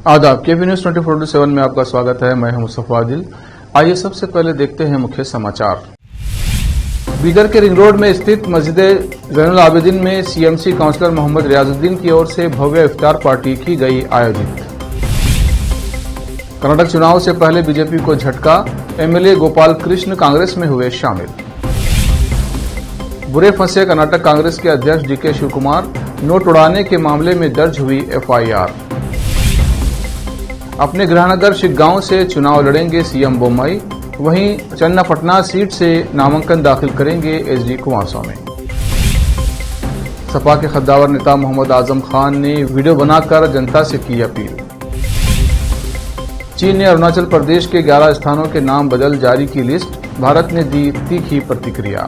आदाब, KP news 24/7 में आपका स्वागत है। मैं हूं मुस्तफा आदिल। आइए सबसे पहले देखते हैं मुख्य समाचार। बीदर के रिंग रोड में स्थित मस्जिद ज़ैनुल आबिदीन में सीएमसी काउंसलर मोहम्मद रियाजुद्दीन की ओर से भव्य इफ्तार पार्टी की गई आयोजित। कर्नाटक चुनाव से पहले बीजेपी को झटका, एमएलए गोपाल कृष्ण कांग्रेस में हुए शामिल। बुरे फंसे कर्नाटक कांग्रेस के अध्यक्ष डीके शिवकुमार, नोट उड़ाने के मामले में दर्ज हुई एफआईआर। अपने गृहनगर शिग्गांव से चुनाव लड़ेंगे सीएम बोम्मई, वहीं चन्नापटना सीट से नामांकन दाखिल करेंगे एसडी कुमारस्वामी। सपा के खद्दावर नेता मोहम्मद आजम खान ने वीडियो बनाकर जनता से की अपील। चीन ने अरुणाचल प्रदेश के 11 स्थानों के नाम बदल जारी की लिस्ट, भारत ने दी तीखी प्रतिक्रिया।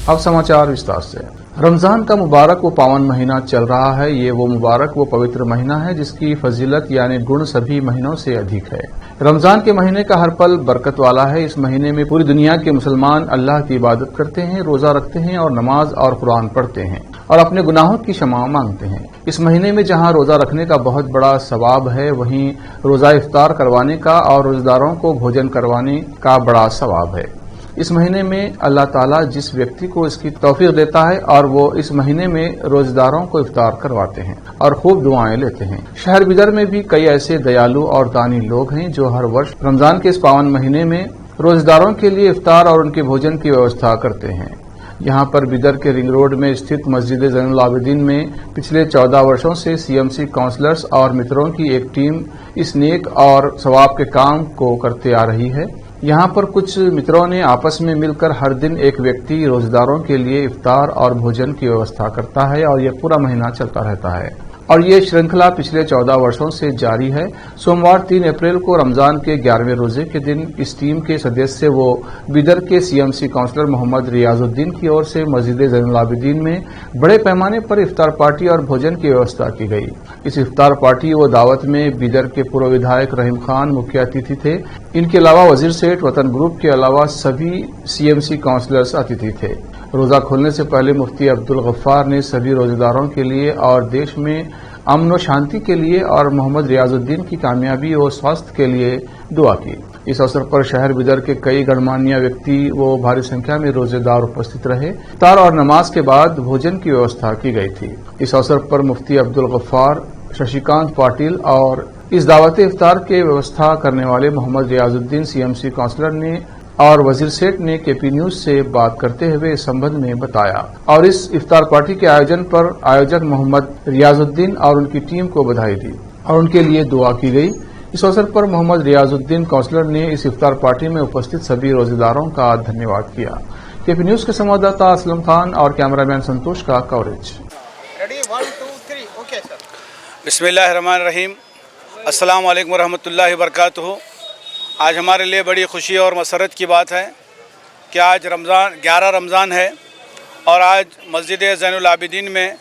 अब समाचार विस्तार से। रमजान का मुबारक व पावन महीना चल रहा है। ये वो मुबारक व पवित्र महीना है जिसकी फजीलत यानी गुण सभी महीनों से अधिक है। रमजान के महीने का हर पल बरकत वाला है। इस महीने में पूरी दुनिया के मुसलमान अल्लाह की इबादत करते हैं, रोजा रखते हैं और नमाज और कुरान पढ़ते हैं और अपने गुनाहों की क्षमा मांगते हैं। इस महीने में जहां रोजा रखने का बहुत बड़ा सवाब है, वहीं रोजा इफ्तार करवाने का और रोजेदारों को भोजन करवाने का बड़ा सवाब है। इस महीने में अल्लाह ताला जिस व्यक्ति को इसकी तौफीक देता है और वो इस महीने में रोजेदारों को इफ्तार करवाते हैं और खूब दुआएं लेते हैं। शहर बिदर में भी कई ऐसे दयालु और दानी लोग हैं जो हर वर्ष रमजान के इस पावन महीने में रोजेदारों के लिए इफ्तार और उनके भोजन की व्यवस्था करते हैं। यहाँ पर बिदर के रिंग रोड में स्थित मस्जिद ज़ैनुल आबिदीन में पिछले 14 वर्षों से सीएमसी काउंसलर्स और मित्रों की एक टीम इस नेक और सवाब के काम को करते आ रही है। यहाँ पर कुछ मित्रों ने आपस में मिलकर हर दिन एक व्यक्ति रोजेदारों के लिए इफ्तार और भोजन की व्यवस्था करता है और यह पूरा महीना चलता रहता है और ये श्रृंखला पिछले 14 वर्षों से जारी है। सोमवार 3 अप्रैल को रमजान के 11वें रोजे के दिन इस टीम के सदस्य वो बिदर के सीएमसी काउंसलर मोहम्मद रियाजुद्दीन की ओर से मस्जिद ज़ैनुल आबिदीन में बड़े पैमाने पर इफ्तार पार्टी और भोजन की व्यवस्था की गई। इस इफ्तार पार्टी व दावत में बिदर के पूर्व विधायक रहीम खान मुख्य अतिथि थे। इनके अलावा वजीर सेठ, वतन ग्रुप के अलावा सभी सीएमसी काउंसलर्स अतिथि थे। रोजा खोलने से पहले मुफ्ती अब्दुल गफ्फार ने सभी रोजेदारों के लिए और देश में अमन व शांति के लिए और मोहम्मद रियाजुद्दीन की कामयाबी और स्वास्थ्य के लिए दुआ की। इस अवसर पर शहर बिदर के कई गणमान्य व्यक्ति व भारी संख्या में रोजेदार उपस्थित रहे। इफ्तार और नमाज के बाद भोजन की व्यवस्था की गई थी। इस अवसर पर मुफ्ती अब्दुल गफ्फार, शशिकांत पाटिल और इस दावत इफ्तार के व्यवस्था करने वाले मोहम्मद रियाजुद्दीन सीएमसी काउंसलर ने और वजीर सेठ ने केपी न्यूज से बात करते हुए इस संबंध में बताया और इस इफ्तार पार्टी के आयोजन पर आयोजक मोहम्मद रियाजुद्दीन और उनकी टीम को बधाई दी और उनके लिए दुआ की गई। इस अवसर पर मोहम्मद रियाजुद्दीन काउंसलर ने इस इफ्तार पार्टी में उपस्थित सभी रोजेदारों का धन्यवाद किया। केपी न्यूज के संवाददाता असलम खान और कैमरामैन संतोष का कवरेज। बिस्मिल्लाहिर्रहमानिर्रहीम। अस्सलाम वालेकुम रहमतुल्लाहि व बरकातुहू। आज हमारे लिए बड़ी खुशी और मसरत की बात है कि आज रमज़ान 11 रमज़ान है और आज मस्जिद ज़ैनुल आबिदीन में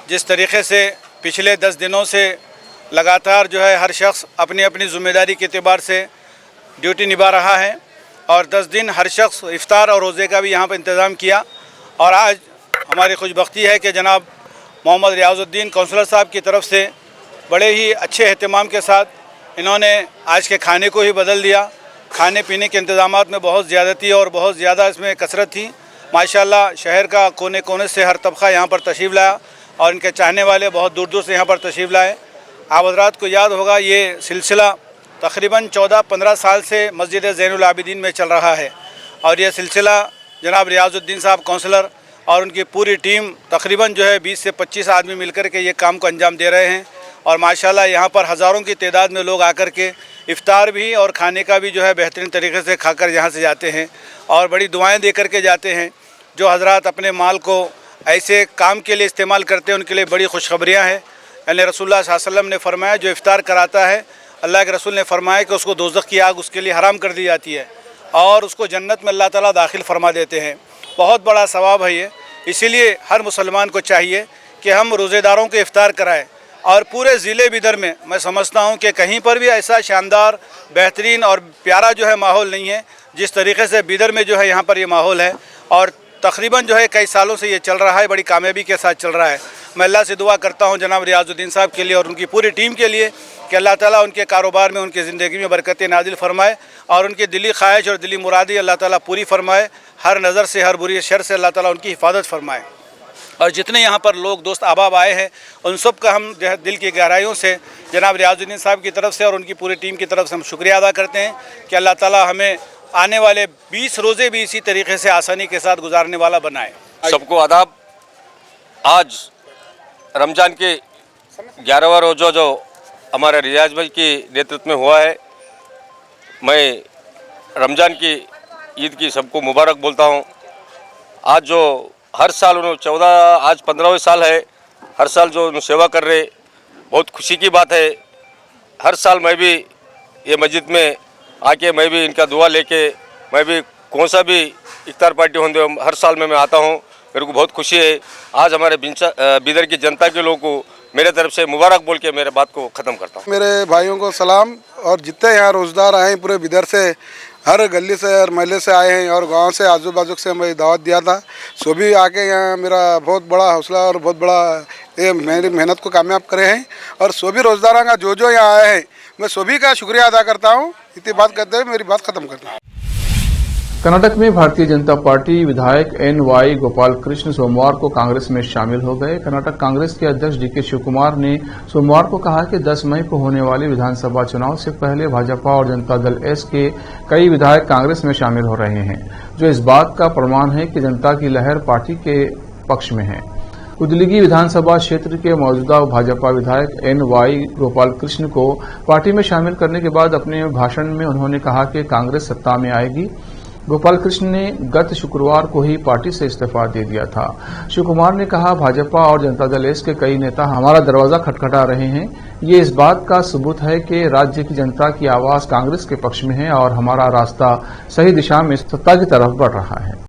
जिस तरीक़े से पिछले 10 दिनों से लगातार जो है हर शख्स अपनी अपनी ज़िम्मेदारी के एतबार से ड्यूटी निभा रहा है और 10 दिन हर शख्स इफ्तार और रोज़े का भी यहाँ पर इंतज़ाम किया और आज हमारी खुशबख्ती है कि जनाब मोहम्मद रियाजुद्दीन काउंसलर साहब की तरफ से बड़े ही अच्छे अहतमाम के साथ इन्होंने आज के खाने को ही बदल दिया। खाने पीने के इंतज़ामात में बहुत ज़्यादती और बहुत ज़्यादा इसमें कसरत थी। माशाल्लाह शहर का कोने कोने से हर तबका यहाँ पर तशरीफ़ लाया और इनके चाहने वाले बहुत दूर दूर से यहाँ पर तशरीफ़ लाए। आप हज़रात को याद होगा ये सिलसिला तकरीबन 14-15 साल से मस्जिद ज़ैनुल आबिदीन में चल रहा है और ये सिलसिला जनाब रियाजुद्दीन साहब काउंसलर और उनकी पूरी टीम तकरीबन जो है 20 से 25 आदमी मिलकर के ये काम को अंजाम दे रहे हैं और माशाल्लाह यहाँ पर हज़ारों की तादाद में लोग आकर के इफ़्तार भी और खाने का भी जो है बेहतरीन तरीके से खाकर यहाँ से जाते हैं और बड़ी दुआएं दे करके जाते हैं। जो हज़रात अपने माल को ऐसे काम के लिए इस्तेमाल करते हैं उनके लिए बड़ी खुशखबरियाँ हैं। यानी रसूलुल्लाह सल्लल्लाहु अलैहि वसल्लम ने फरमाया जो इफ़्तार कराता है अल्लाह के रसूल ने फरमाया कि उसको दोज़ख की आग उसके लिए हराम कर दी जाती है और उसको जन्नत में अल्लाह ताला दाखिल फरमा देते हैं। बहुत बड़ा सवाब है ये। इसीलिए हर मुसलमान को चाहिए कि हम रोज़ेदारों को इफ़्तार कराएं और पूरे ज़िले बिदर में मैं समझता हूँ कि कहीं पर भी ऐसा शानदार बेहतरीन और प्यारा जो है माहौल नहीं है जिस तरीके से बिदर में जो है यहाँ पर ये माहौल है और तकरीबन जो है कई सालों से ये चल रहा है, बड़ी कामयाबी के साथ चल रहा है। मैं अल्लाह से दुआ करता हूँ जनाब रियाजुद्दीन साहब के लिए और उनकी पूरी टीम के लिए कि अल्लाह ताला उनके कारोबार में, उनकी ज़िंदगी में बरकतें नाजिल फरमाए और उनकी दिली ख्वाहिश और दिली मुरादी अल्लाह ताला पूरी फरमाए। हर नज़र से, हर बुरी शर से अल्लाह ताला उनकी हिफाजत फरमाए। और जितने यहाँ पर लोग दोस्त अहबाब आए हैं उन सब का हम जो है दिल की गहराइयों से जनाब रियाजुद्दीन साहब की तरफ से और उनकी पूरी टीम की तरफ से हम शुक्रिया अदा करते हैं कि अल्लाह ताला हमें आने वाले 20 रोज़े भी इसी तरीके से आसानी के साथ गुजारने वाला बनाए। सबको आदाब। आज रमज़ान के 11वां रोज़ा जो हमारे रियाज भाई के नेतृत्व में हुआ है, मैं रमज़ान की ईद की सबको मुबारक बोलता हूँ। आज जो हर साल उन्होंने 14 आज 15वें साल है, हर साल जो उन्होंने सेवा कर रहे, बहुत खुशी की बात है। हर साल मैं भी ये मस्जिद में आके मैं भी इनका दुआ लेके मैं भी कौन सा भी इफ्तार पार्टी होंगे हर साल में मैं आता हूँ। मेरे को बहुत खुशी है। आज हमारे बिदर की जनता के लोगों को मेरे तरफ से मुबारक बोल के मेरे बात को ख़त्म करता हूँ। मेरे भाइयों को सलाम। और जितने यहाँ रोज़गार आए हैं पूरे बिदर से, हर गली से, हर महल्ले से आए हैं और गांव से, आजू बाजू से मैं दावत दिया था। सो भी आके यहाँ मेरा बहुत बड़ा हौसला और बहुत बड़ा ये मेरी मेहनत को कामयाब करे हैं। और सो भी रोज़गार का जो यहाँ आए हैं मैं सभी का शुक्रिया अदा करता हूँ। इतनी बात करते हुए मेरी बात ख़त्म करता हूँ। कर्नाटक में भारतीय जनता पार्टी विधायक NY गोपाल कृष्ण सोमवार को कांग्रेस में शामिल हो गए। कर्नाटक कांग्रेस के अध्यक्ष DK शिवकुमार ने सोमवार को कहा कि 10 मई को होने वाले विधानसभा चुनाव से पहले भाजपा और जनता दल एस के कई विधायक कांग्रेस में शामिल हो रहे हैं, जो इस बात का प्रमाण है कि जनता की लहर पार्टी के पक्ष में है। कुदलिगी विधानसभा क्षेत्र के मौजूदा भाजपा विधायक NY गोपाल कृष्ण को पार्टी में शामिल करने के बाद अपने भाषण में उन्होंने कहा कि कांग्रेस सत्ता में आएगी। गोपाल कृष्ण ने गत शुक्रवार को ही पार्टी से इस्तीफा दे दिया था। शिव कुमार ने कहा, भाजपा और जनता दल एस के कई नेता हमारा दरवाजा खटखटा रहे हैं। ये इस बात का सबूत है कि राज्य की जनता की आवाज कांग्रेस के पक्ष में है और हमारा रास्ता सही दिशा में सत्ता की तरफ बढ़ रहा है।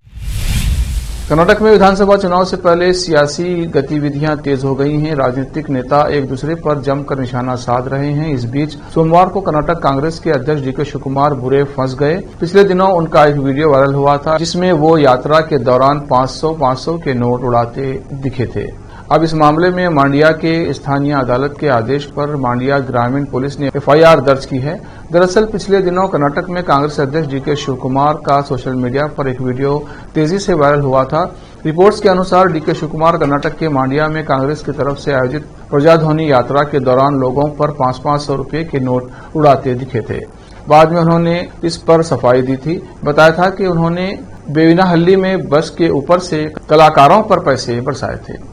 कर्नाटक में विधानसभा चुनाव से पहले सियासी गतिविधियां तेज हो गई हैं। राजनीतिक नेता एक दूसरे पर जमकर निशाना साध रहे हैं। इस बीच सोमवार को कर्नाटक कांग्रेस के अध्यक्ष DK शिवकुमार बुरे फंस गए। पिछले दिनों उनका एक वीडियो वायरल हुआ था जिसमें वो यात्रा के दौरान 500 के नोट उड़ाते दिखे थे। अब इस मामले में मांडिया के स्थानीय अदालत के आदेश पर मांडिया ग्रामीण पुलिस ने FIR दर्ज की है। दरअसल पिछले दिनों कर्नाटक में कांग्रेस अध्यक्ष DK शिवकुमार का सोशल मीडिया पर एक वीडियो तेजी से वायरल हुआ था। रिपोर्ट्स के अनुसार DK शिवकुमार कर्नाटक के मांडिया में कांग्रेस की तरफ से आयोजित प्रजाध्वनि यात्रा के दौरान लोगों पर 500 रुपये के नोट उड़ाते दिखे थे। बाद में उन्होंने इस पर सफाई दी थी। बताया था कि उन्होंने बेविनाहल्ली में बस के ऊपर से कलाकारों पर पैसे बरसाए थे।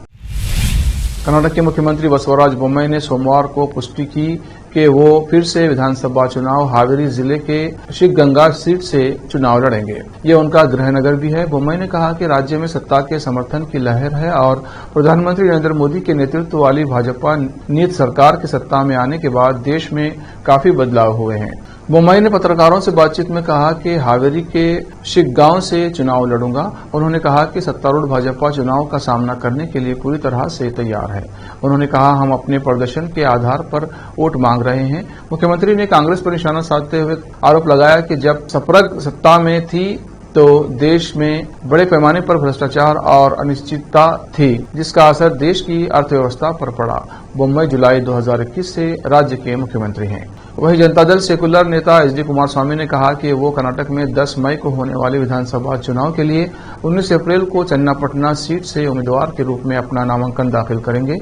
कर्नाटक के मुख्यमंत्री बसवराज बोम्मई ने सोमवार को पुष्टि की कि वो फिर से विधानसभा चुनाव हावेरी जिले के शिवगंगा सीट से चुनाव लड़ेंगे। ये उनका गृहनगर भी है। बोम्मई ने कहा कि राज्य में सत्ता के समर्थन की लहर है और प्रधानमंत्री नरेंद्र मोदी के नेतृत्व वाली भाजपा नीत सरकार के सत्ता में आने के बाद देश में काफी बदलाव हुए हैं। बोम्मई ने पत्रकारों से बातचीत में कहा कि हावेरी के शिवगांव से चुनाव लड़ूंगा। उन्होंने कहा कि सत्तारूढ़ भाजपा चुनाव का सामना करने के लिए पूरी तरह से तैयार है। उन्होंने कहा, हम अपने प्रदर्शन के आधार पर वोट मांग रहे हैं। मुख्यमंत्री ने कांग्रेस पर निशाना साधते हुए आरोप लगाया कि जब सपरग सत्ता में थी तो देश में बड़े पैमाने पर भ्रष्टाचार और अनिश्चितता थी, जिसका असर देश की अर्थव्यवस्था पर पड़ा। बोम्मई जुलाई 2021 से राज्य के मुख्यमंत्री हैं। वहीं जनता दल सेकुलर नेता HD कुमारस्वामी ने कहा कि वो कर्नाटक में 10 मई को होने वाले विधानसभा चुनाव के लिए 19 अप्रैल को चन्नापटना सीट से उम्मीदवार के रूप में अपना नामांकन दाखिल करेंगे।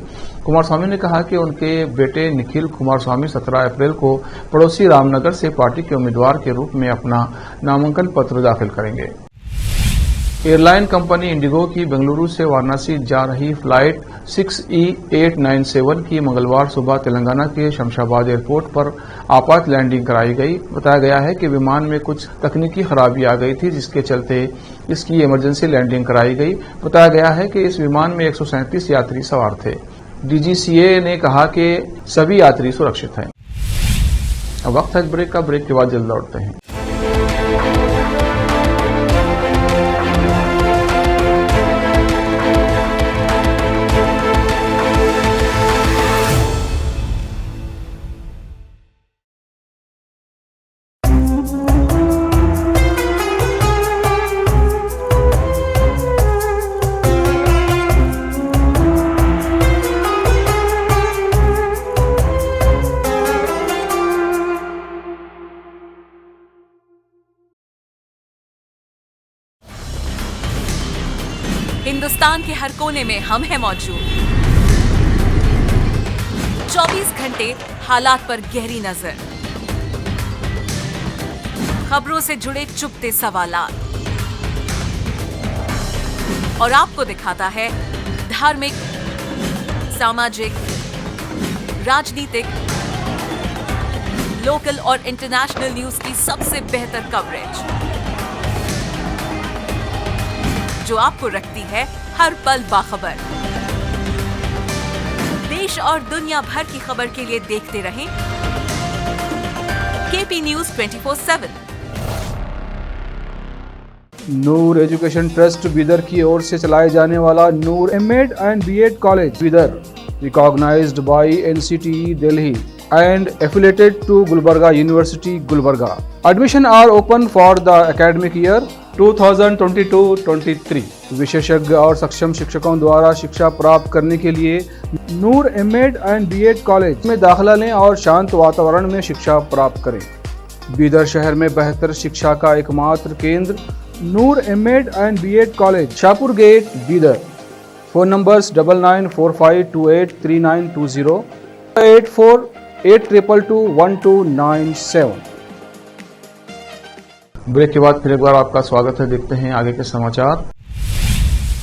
कुमारस्वामी ने कहा कि उनके बेटे निखिल कुमारस्वामी 17 अप्रैल को पड़ोसी रामनगर से पार्टी के उम्मीदवार के रूप में अपना नामांकन पत्र दाखिल करेंगे। एयरलाइन कंपनी इंडिगो की बेंगलुरु से वाराणसी जा रही फ्लाइट 6E897 की मंगलवार सुबह तेलंगाना के शमशाबाद एयरपोर्ट पर आपात लैंडिंग कराई गई। बताया गया है कि विमान में कुछ तकनीकी खराबी आ गई थी, जिसके चलते इसकी इमरजेंसी लैंडिंग कराई गई। बताया गया है कि इस विमान में 137 यात्री सवार थे। DGCA ने कहा कि सभी यात्री सुरक्षित हैं। अब वक्त है ब्रेक का। ब्रेक के बाद जल्द लौटते हैं। हिंदुस्तान के हर कोने में हम हैं मौजूद। 24 घंटे हालात पर गहरी नजर, खबरों से जुड़े चुपते सवालात और आपको दिखाता है धार्मिक, सामाजिक, राजनीतिक, लोकल और इंटरनेशनल न्यूज की सबसे बेहतर कवरेज, जो आपको रखती है हर पल बाखबर। देश और दुनिया भर की खबर के लिए देखते रहें KP news 24/7। Noor education trust Bidar की ओर से चलाए जाने वाला Noor MEd and BEd college Bidar, recognized by NCTE Delhi and affiliated to Gulbarga University, Gulbarga. Admission are open for the academic year 2022-23. विशेषज्ञ और सक्षम शिक्षकों द्वारा शिक्षा प्राप्त करने के लिए नूर एमएड एंड बीएड कॉलेज में दाखिला लें और शांत वातावरण में शिक्षा प्राप्त करें। बीदर शहर में बेहतर शिक्षा का एकमात्र केंद्र Noor MEd and BEd college, Shahpur gate, Bidar. Phone numbers 9945283920, 8482221297। Break के बाद फिर एक बार आपका स्वागत है। देखते हैं आगे के समाचार।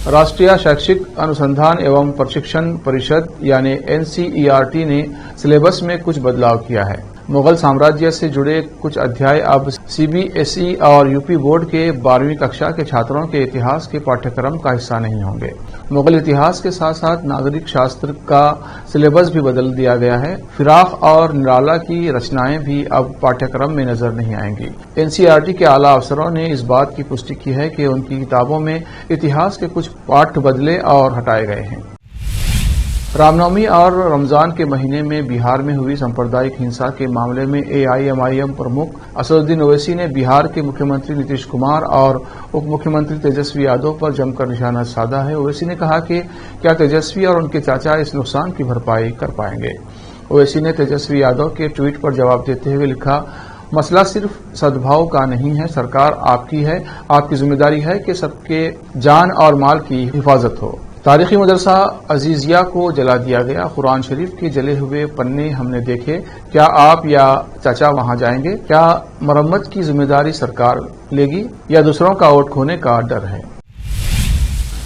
राष्ट्रीय शैक्षिक अनुसंधान एवं प्रशिक्षण परिषद यानी एनसीईआरटी ने सिलेबस में कुछ बदलाव किया है। मुगल साम्राज्य से जुड़े कुछ अध्याय अब सीबीएसई और यूपी बोर्ड के 12वीं कक्षा के छात्रों के इतिहास के पाठ्यक्रम का हिस्सा नहीं होंगे। मुगल इतिहास के साथ साथ नागरिक शास्त्र का सिलेबस भी बदल दिया गया है। फिराक और निराला की रचनाएं भी अब पाठ्यक्रम में नजर नहीं आएंगी। एनसीईआरटी के आला अफसरों ने इस बात की पुष्टि की है कि उनकी किताबों में इतिहास के कुछ पाठ बदले और हटाए गए हैं। रामनवमी और रमजान के महीने में बिहार में हुई सांप्रदायिक हिंसा के मामले में एआईएमआईएम प्रमुख असदुद्दीन ओवैसी ने बिहार के मुख्यमंत्री नीतीश कुमार और उप मुख्यमंत्री तेजस्वी यादव पर जमकर निशाना साधा है। ओवैसी ने कहा कि क्या तेजस्वी और उनके चाचा इस नुकसान की भरपाई कर पाएंगे। ओवैसी ने तेजस्वी यादव के ट्वीट पर जवाब देते हुए लिखा, मसला सिर्फ सद्भाव का नहीं है, सरकार आपकी है, आपकी जिम्मेदारी है कि सबके जान और माल की हिफाजत हो। तारीखी मदरसा अजीजिया को जला दिया गया। कुरान शरीफ के जले हुए पन्ने हमने देखे। क्या आप या चाचा वहां जाएंगे? क्या मरम्मत की जिम्मेदारी सरकार लेगी या दूसरों का वोट खोने का डर है?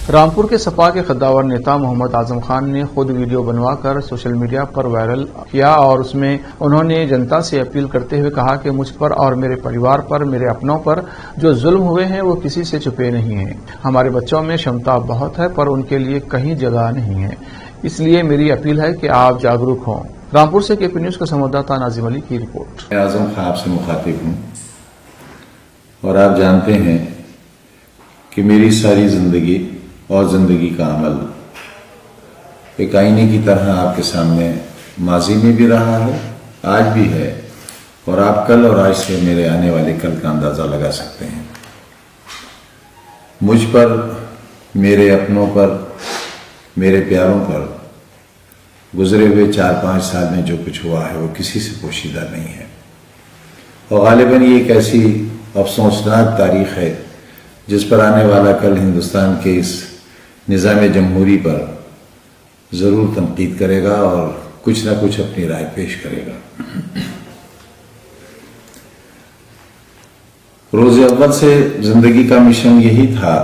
रामपुर के सपा के कद्दावर नेता मोहम्मद आजम खान ने खुद वीडियो बनवाकर सोशल मीडिया पर वायरल किया और उसमें उन्होंने जनता से अपील करते हुए कहा कि मुझ पर और मेरे परिवार पर, मेरे अपनों पर जो जुल्म हुए हैं वो किसी से छुपे नहीं हैं। हमारे बच्चों में क्षमता बहुत है पर उनके लिए कहीं जगह नहीं है, इसलिए मेरी अपील है कि आप जागरूक हों। रामपुर से केपी न्यूज के संवाददाता नाजिम अली की रिपोर्ट। मैं आजम खान आपसे मुखातिब हूँ और आप जानते हैं कि मेरी सारी जिंदगी और जिंदगी का अमल एक आईने की तरह आपके सामने माजी में भी रहा है, आज भी है, और आप कल और आज से मेरे आने वाले कल का अंदाजा लगा सकते हैं। मुझ पर, मेरे अपनों पर, मेरे प्यारों पर गुजरे हुए 4-5 साल में जो कुछ हुआ है वो किसी से पोशीदा नहीं है और गालिबन ये एक ऐसी अफसोसनाक तारीख है जिस पर आने वाला कल हिंदुस्तान के इस निज़ाम जमहूरी पर ज़रूर तनकीद करेगा और कुछ ना कुछ अपनी राय पेश करेगा। रोज़े अव्वल से ज़िंदगी का मिशन यही था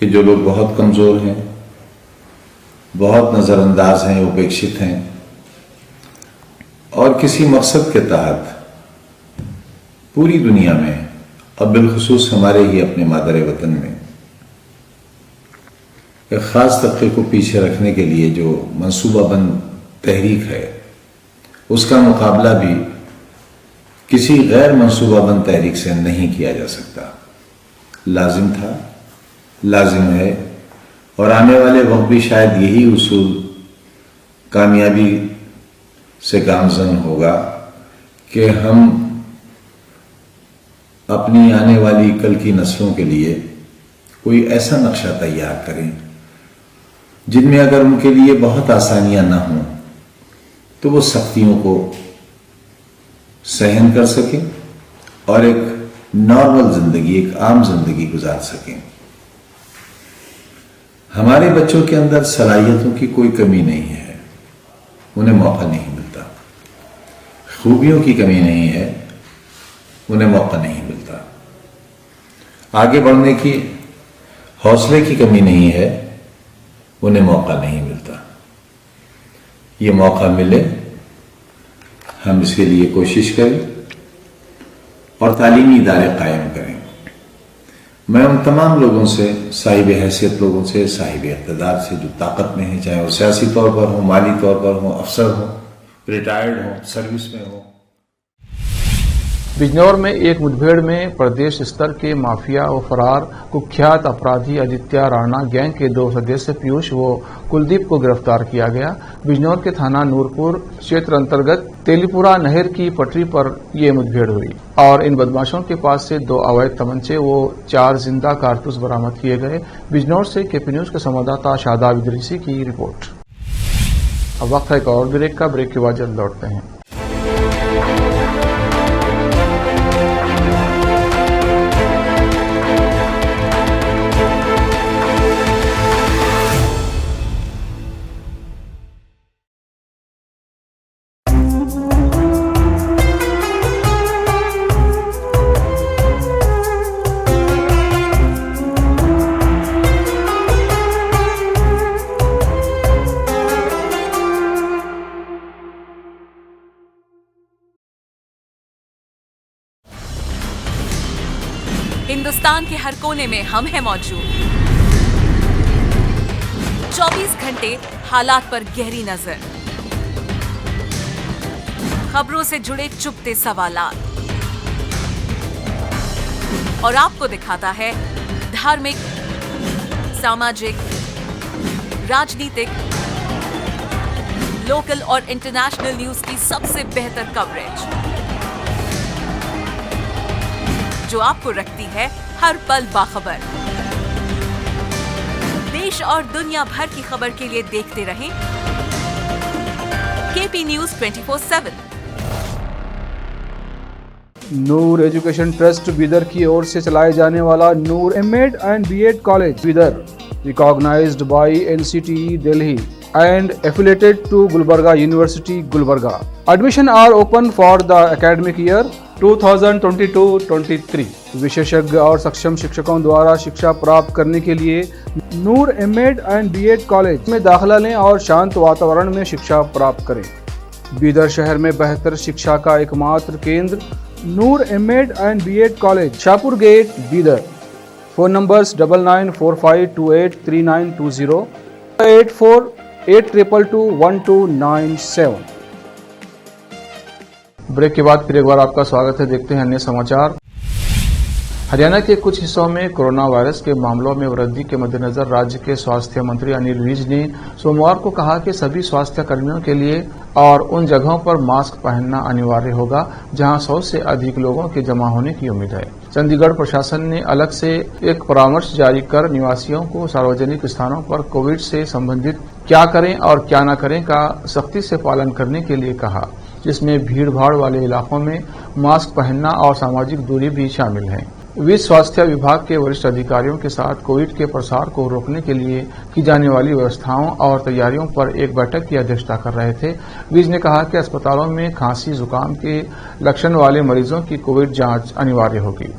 कि जो लोग बहुत कमज़ोर हैं, बहुत नज़रअंदाज हैं, उपेक्षित हैं और किसी मकसद के तहत पूरी दुनिया में और बिलखुसूस हमारे ही अपने मादर वतन में एक ख़ास तबके को पीछे रखने के लिए जो मंसूबाबंद तहरीक है उसका मुकाबला भी किसी गैर मंसूबाबंद तहरीक से नहीं किया जा सकता। लाजिम था, लाजिम है और आने वाले वक्त भी शायद यही उसूल कामयाबी से गामजन होगा कि हम अपनी आने वाली कल की नस्लों के लिए कोई ऐसा नक्शा तैयार करें जिनमें अगर उनके लिए बहुत आसानियां ना हों तो वो सख्तियों को सहन कर सकें और एक नॉर्मल जिंदगी, एक आम जिंदगी गुजार सकें। हमारे बच्चों के अंदर सलाहियतों की कोई कमी नहीं है, उन्हें मौका नहीं मिलता। खूबियों की कमी नहीं है, उन्हें मौका नहीं मिलता। आगे बढ़ने की हौसले की कमी नहीं है, उन्हें मौका नहीं मिलता। ये मौका मिले, हम इसके लिए कोशिश करें और तालीमी इदारे कायम करें। मैं उन तमाम लोगों से, साहिब हैसियत लोगों से, साहिब इक़्तिदार से, जो ताकत में है, चाहे वो सियासी तौर पर हो, माली तौर पर हो, अफसर हो, रिटायर्ड हो, सर्विस में हो। बिजनौर में एक मुठभेड़ में प्रदेश स्तर के माफिया व फरार कुख्यात अपराधी आदित्य राणा गैंग के 2 सदस्य पीयूष व कुलदीप को गिरफ्तार किया गया। बिजनौर के थाना नूरपुर क्षेत्र अंतर्गत तेलीपुरा नहर की पटरी पर यह मुठभेड़ हुई और इन बदमाशों के पास से 2 अवैध तमंचे व 4 जिंदा कारतूस बरामद किए गए। बिजनौर से केपी न्यूज के संवाददाता शादाब इदरीसी की रिपोर्ट। अब वक्त है एक और ब्रेक का। ब्रेक के बाद जल्द लौटते हैं। हिंदुस्तान के हर कोने में हम हैं मौजूद। 24 घंटे हालात पर गहरी नजर, खबरों से जुड़े चुपते सवालात और आपको दिखाता है धार्मिक, सामाजिक, राजनीतिक, लोकल और इंटरनेशनल न्यूज की सबसे बेहतर कवरेज, जो आपको रखती है हर पल बाखबर। देश और दुनिया भर की खबर के लिए देखते रहें KP news 24/7। Noor education trust Bidar की ओर से चलाए जाने वाला Noor MEd and BEd college Bidar, recognized by NCTE Delhi and affiliated to Gulbarga University, Gulbarga. Admission are open for the academic year 2022-23. विशेषज्ञ और सक्षम शिक्षकों द्वारा शिक्षा प्राप्त करने के लिए नूर एमएड एंड बीएड कॉलेज में दाखिला लें और शांत वातावरण में शिक्षा प्राप्त करें। बीदर शहर में बेहतर शिक्षा का एकमात्र केंद्र Noor MEd and BEd college, Shahpur gate, Bidar. Phone numbers 9945283920, 8482221297। Break के बाद फिर एक बार आपका स्वागत है। देखते हैं अन्य समाचार। हरियाणा के कुछ हिस्सों में कोरोना वायरस के मामलों में वृद्धि के मद्देनजर राज्य के स्वास्थ्य मंत्री अनिल विज ने सोमवार को कहा कि सभी स्वास्थ्य कर्मियों के लिए और उन जगहों पर मास्क पहनना अनिवार्य होगा जहां 100 से अधिक लोगों के जमा होने की उम्मीद है। चंडीगढ़ प्रशासन ने अलग से एक परामर्श जारी कर निवासियों को सार्वजनिक स्थानों पर कोविड से संबंधित क्या करें और क्या न करें का सख्ती से पालन करने के लिए कहा, जिसमें भीड़ भाड़ वाले इलाकों में मास्क पहनना और सामाजिक दूरी भी शामिल है। विश्व स्वास्थ्य विभाग के वरिष्ठ अधिकारियों के साथ कोविड के प्रसार को रोकने के लिए की जाने वाली व्यवस्थाओं और तैयारियों पर एक बैठक की अध्यक्षता कर रहे थे। विज ने कहा कि अस्पतालों में खांसी जुकाम के लक्षण वाले मरीजों की कोविड जांच अनिवार्य होगी।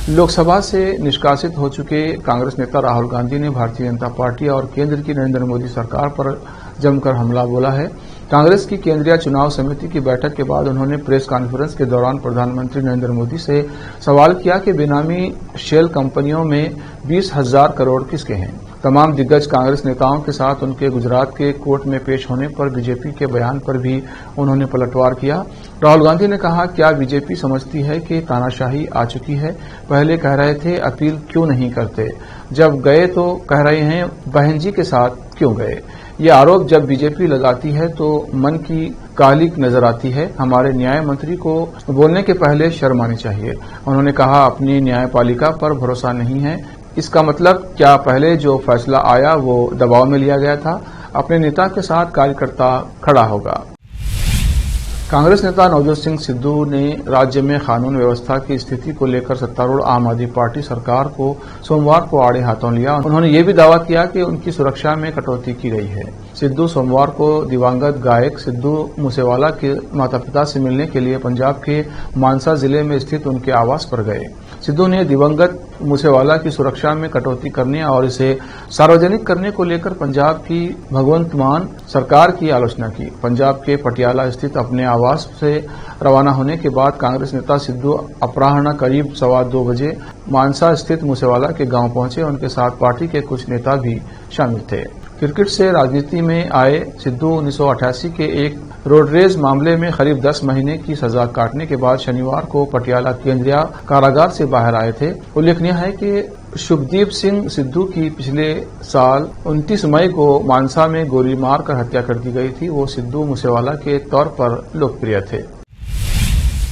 लोकसभा से निष्कासित हो चुके कांग्रेस नेता राहुल गांधी ने भारतीय जनता पार्टी और केंद्र की नरेंद्र मोदी सरकार पर जमकर हमला बोला है। कांग्रेस की केंद्रीय चुनाव समिति की बैठक के बाद उन्होंने प्रेस कॉन्फ्रेंस के दौरान प्रधानमंत्री नरेंद्र मोदी से सवाल किया कि बेनामी शेल कंपनियों में 20,000 करोड़ किसके हैं। तमाम दिग्गज कांग्रेस नेताओं के साथ उनके गुजरात के कोर्ट में पेश होने पर बीजेपी के बयान पर भी उन्होंने पलटवार किया। राहुल गांधी ने कहा, क्या बीजेपी समझती है कि तानाशाही आ चुकी है? पहले कह रहे थे अपील क्यों नहीं करते, जब गए तो कह रहे हैं बहन जी के साथ क्यों गए। ये आरोप जब बीजेपी लगाती है तो मन की कालिक नजर आती है। हमारे न्याय मंत्री को बोलने के पहले शर्म आनी चाहिए। उन्होंने कहा, अपनी न्यायपालिका पर भरोसा नहीं है। इसका मतलब क्या पहले जो फैसला आया वो दबाव में लिया गया था? अपने नेता के साथ कार्यकर्ता खड़ा होगा। कांग्रेस नेता नवजोत सिंह सिद्धू ने राज्य में कानून व्यवस्था की स्थिति को लेकर सत्तारूढ़ आम आदमी पार्टी सरकार को सोमवार को आड़े हाथों लिया। उन्होंने ये भी दावा किया कि उनकी सुरक्षा में कटौती की गई है। सिद्धू सोमवार को दिवंगत गायक सिद्धू मूसेवाला के माता पिता से मिलने के लिए पंजाब के मानसा जिले में स्थित उनके आवास पर गए। सिद्धू ने दिवंगत मूसेवाला की सुरक्षा में कटौती करने और इसे सार्वजनिक करने को लेकर पंजाब की भगवंत मान सरकार की आलोचना की। पंजाब के पटियाला स्थित अपने आवास से रवाना होने के बाद कांग्रेस नेता सिद्धू अपराह्न करीब 2:15 बजे मानसा स्थित मूसेवाला के गांव पहुंचे। उनके साथ पार्टी के कुछ नेता भी शामिल थे। क्रिकेट से राजनीति में आए सिद्धू 1988 के एक रोडरेज मामले में करीब 10 महीने की सजा काटने के बाद शनिवार को पटियाला केंद्रीय कारागार से बाहर आए थे। उल्लेखनीय है कि शुभदीप सिंह सिद्धू की पिछले साल 29 मई को मानसा में गोली मारकर हत्या कर दी गई थी। वो सिद्धू मूसेवाला के तौर पर लोकप्रिय थे।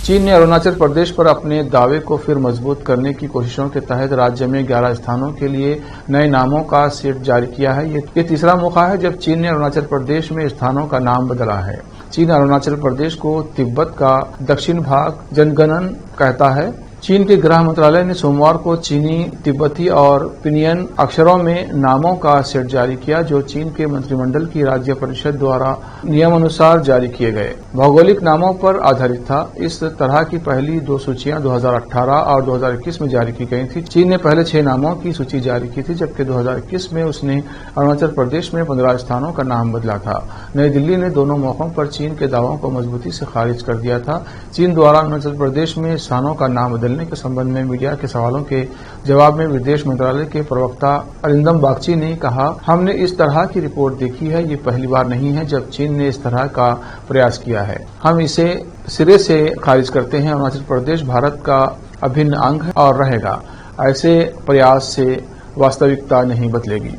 चीन ने अरुणाचल प्रदेश पर अपने दावे को फिर मजबूत करने की कोशिशों के तहत राज्य में 11 स्थानों के लिए नए नामों का सेट जारी किया है। ये तीसरा मौका है जब चीन ने अरुणाचल प्रदेश में स्थानों का नाम बदला है। चीन अरुणाचल प्रदेश को तिब्बत का दक्षिण भाग जनगणन कहता है। चीन के गृह मंत्रालय ने सोमवार को चीनी, तिब्बती और पिनियन अक्षरों में नामों का सेट जारी किया, जो चीन के मंत्रिमंडल की राज्य परिषद द्वारा नियमानुसार जारी किए गए भौगोलिक नामों पर आधारित था। इस तरह की पहली 2 सूचियां 2018 और 2021 में जारी की गई थी। चीन ने पहले 6 नामों की सूची जारी की थी, जबकि 2021 में उसने अरुणाचल प्रदेश में 15 स्थानों का नाम बदला था। नई दिल्ली ने दोनों मौकों पर चीन के दावों को मजबूती से खारिज कर दिया था। चीन द्वारा अरुणाचल प्रदेश में स्थानों का नाम बदलने के संबंध में मीडिया के सवालों के जवाब में विदेश मंत्रालय के प्रवक्ता अरिंदम बागची ने कहा, हमने इस तरह की रिपोर्ट देखी है। ये पहली बार नहीं है जब चीन ने इस तरह का प्रयास किया है। हम इसे सिरे से खारिज करते हैं। अरुणाचल प्रदेश भारत का अभिन्न अंग है और रहेगा। ऐसे प्रयास से वास्तविकता नहीं बदलेगी।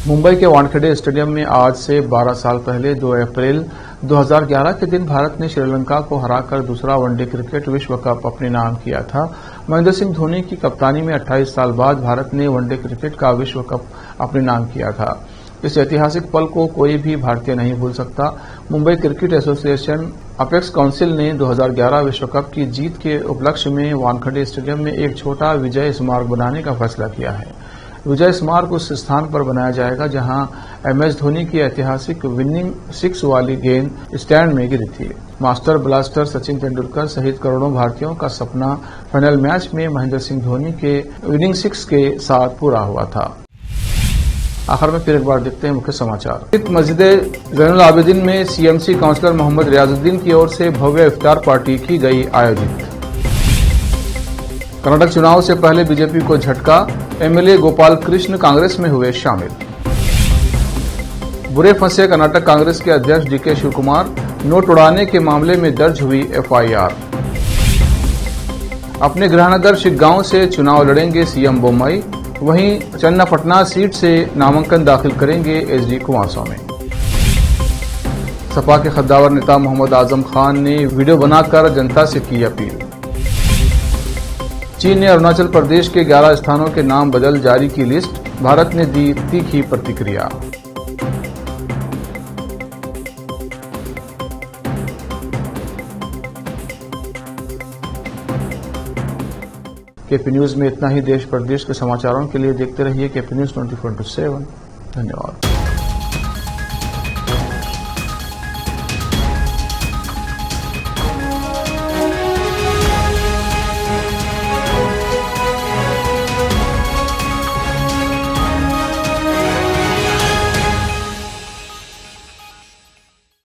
मुंबई के वानखेड़े स्टेडियम में आज से 12 साल पहले 2 अप्रैल 2011 के दिन भारत ने श्रीलंका को हराकर दूसरा वनडे क्रिकेट विश्व कप अपने नाम किया था। महेंद्र सिंह धोनी की कप्तानी में 28 साल बाद भारत ने वनडे क्रिकेट का विश्व कप अपने नाम किया था। इस ऐतिहासिक पल को कोई भी भारतीय नहीं भूल सकता। Mumbai cricket association apex council ने 2011 विश्व कप की जीत के उपलक्ष्य में वानखेड़े स्टेडियम में एक छोटा विजय स्मारक बनाने का फैसला किया है। विजय स्मारक उस स्थान पर बनाया जाएगा जहां MS धोनी की ऐतिहासिक विनिंग 6 वाली गेंद स्टैंड में गिरी थी। मास्टर ब्लास्टर सचिन तेंदुलकर सहित करोड़ों भारतीयों का सपना फाइनल मैच में महेंद्र सिंह धोनी के विनिंग 6 के साथ पूरा हुआ था। आखिर में फिर एक बार देखते हैं मुख्य समाचार। मस्जिद ज़ैनुल आबिदीन में CMC काउंसलर मोहम्मद रियाजुद्दीन की ओर से भव्य इफ्तार पार्टी की गई आयोजित। कर्नाटक चुनाव से पहले बीजेपी को झटका, MLA गोपाल कृष्ण कांग्रेस में हुए शामिल। बुरे फंसे कर्नाटक कांग्रेस के अध्यक्ष DK शिवकुमार, नोट उड़ाने के मामले में दर्ज हुई FIR। अपने गृहनगर शिग्गांव से चुनाव लड़ेंगे CM बोम्मई, वहीं चन्नापटना सीट से नामांकन दाखिल करेंगे SD कुमारस्वामी। सपा के खद्दावर नेता मोहम्मद आजम खान ने वीडियो बनाकर जनता से की अपील। चीन ने अरुणाचल प्रदेश के 11 स्थानों के नाम बदल जारी की लिस्ट, भारत ने दी तीखी प्रतिक्रिया। KP न्यूज में इतना ही। देश प्रदेश के समाचारों के लिए देखते रहिए KP न्यूज 24/7। धन्यवाद।